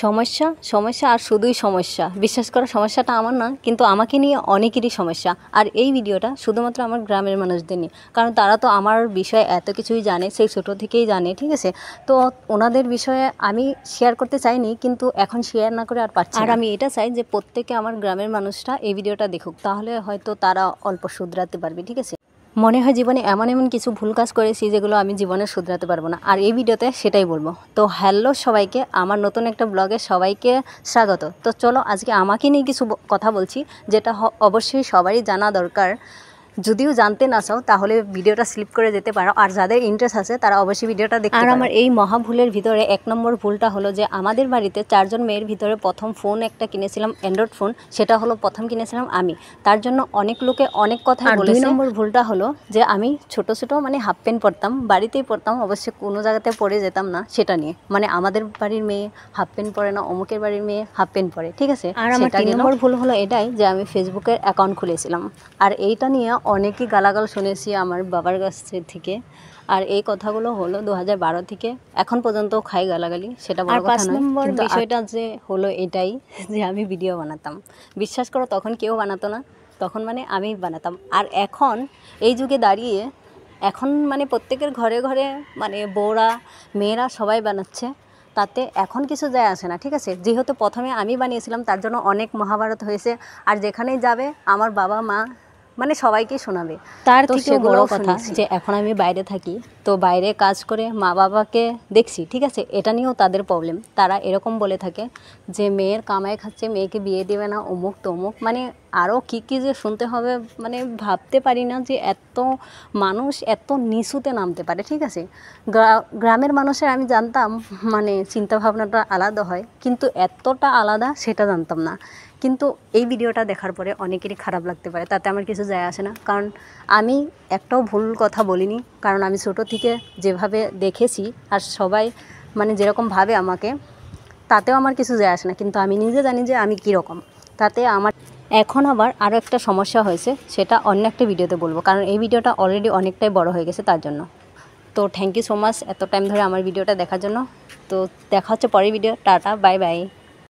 সমস্যা সমস্যা আর শুধুই সমস্যা। বিশ্বাস করো, সমস্যাটা আমার না, কিন্তু আমাকে নিয়ে অনেকেরই সমস্যা। আর এই ভিডিওটা শুধুমাত্র আমার গ্রামের মানুষদের নিয়ে, কারণ তারা তো আমার বিষয়ে এত কিছুই জানে, সেই ছোটো থেকেই জানে, ঠিক আছে। তো ওনাদের বিষয়ে আমি শেয়ার করতে চাইনি, কিন্তু এখন শেয়ার না করে আর পারছি না। আর আমি এটা চাই যে প্রত্যেকে আমার গ্রামের মানুষরা এই ভিডিওটা দেখুক, তাহলে হয়তো তারা অল্প শুধরাতে পারবে, ঠিক আছে। মনে হয় জীবনে এমন এমন কিছু ভুল কাজ করেছি যেগুলো আমি জীবনে শুধরাতে পারবো না, আর এই ভিডিওতে সেটাই বলবো। তো হ্যালো সবাইকে, আমার নতুন একটা ব্লগে সবাইকে স্বাগত। তো চলো আজকে আমাকে নিয়ে কিছু কথা বলছি, যেটা অবশ্যই সবারই জানা দরকার। যদিও জানতে না চাও তাহলে ভিডিওটা স্লিপ করে যেতে পারো, আর যাদের ইন্টারেস্ট আছে তারা অবশ্যই ভিডিওটা দেখতে পারো। আর আমার এই মহা ভুলের ভিতরে 1 নম্বর ভুলটা হলো যে আমাদের বাড়িতে 4 জন মেয়ের ভিতরে প্রথম ফোন একটা কিনেছিলাম, অ্যান্ড্রয়েড ফোন। সেটা হলো প্রথম কিনেছিলাম আমি, তার জন্য অনেক লোকে অনেক কথা বলেছে। 2 নম্বর ভুলটা হলো যে আমি ছোট ছোট মানে হাফ প্যান্ট পরতাম, বাড়িতেই পরতাম, অবশ্যই কোনো জায়গাতে পরে যেতাম না সেটা নিয়ে। মানে আমাদের বাড়ির মেয়ে হাফ প্যান্ট পরে না, অমুকের বাড়ির মেয়ে হাফ প্যান্ট পরে, ঠিক আছে। আর আমার 3 নম্বর ভুল হলো এটাই যে আমি ফেসবুকের অ্যাকাউন্ট খুলেছিলাম, আর এইটা নিয়ে অনেকই গালাগাল শুনেছি আমার বাবার কাছ থেকে। আর এই কথাগুলো হলো 2012 থেকে এখন পর্যন্ত খাই গালাগালি, সেটা বড় কথা নয়। 5 নম্বর বিষয়টা যে হলো এটাই যে আমি ভিডিও বানাতাম। বিশ্বাস করো তখন কেউ বানাতো না, তখন মানে আমি বানাতাম। আর এখন এই যুগে দাঁড়িয়ে এখন মানে প্রত্যেকের ঘরে ঘরে মানে বউরা মেয়েরা সবাই বানাচ্ছে, তাতে এখন কিছু যায় আসে না, ঠিক আছে। যেহেতু প্রথমে আমি বানিয়েছিলাম তার জন্য অনেক মহাভারত হয়েছে, আর যেখানেই যাবে আমার বাবা মা মানে সবাইকেই শোনাবে। তার থেকে বড় কথা যে এখন আমি বাইরে থাকি, তো বাইরে কাজ করে মা বাবাকে দেখছি, ঠিক আছে। এটা নিয়েও তাদের প্রবলেম। তারা এরকম বলে থাকে যে মেয়ের কামাই খাচ্ছে, মেয়েকে বিয়ে দেবে না, অমুক তমুক, মানে আরও কী কী যে শুনতে হবে, মানে ভাবতে পারি না যে এত মানুষ এত নিচুতে নামতে পারে, ঠিক আছে। গ্রামের মানুষের আমি জানতাম মানে চিন্তাভাবনাটা আলাদা হয়, কিন্তু এতটা আলাদা সেটা জানতাম না। কিন্তু এই ভিডিওটা দেখার পরে অনেকেরই খারাপ লাগতে পারে, তাতে আমার কিছু যায় আসে না, কারণ আমি একটাও ভুল কথা বলিনি। কারণ আমি ছোটো থেকে যেভাবে দেখেছি আর সবাই মানে যেরকম ভাবে আমাকে, তাতেও আমার কিছু যায় আসে না, কিন্তু আমি নিজে জানি যে আমি কীরকম। তাতে আমার এখন আবার আরও একটা সমস্যা হয়েছে, সেটা অন্য একটা ভিডিওতে বলবো, কারণ এই ভিডিওটা অলরেডি অনেকটাই বড় হয়ে গেছে তার জন্য। তো থ্যাংক ইউ সো মাচ এত টাইম ধরে আমার ভিডিওটা দেখার জন্য। তো দেখা হচ্ছে পরের ভিডিও। Tata, bye bye.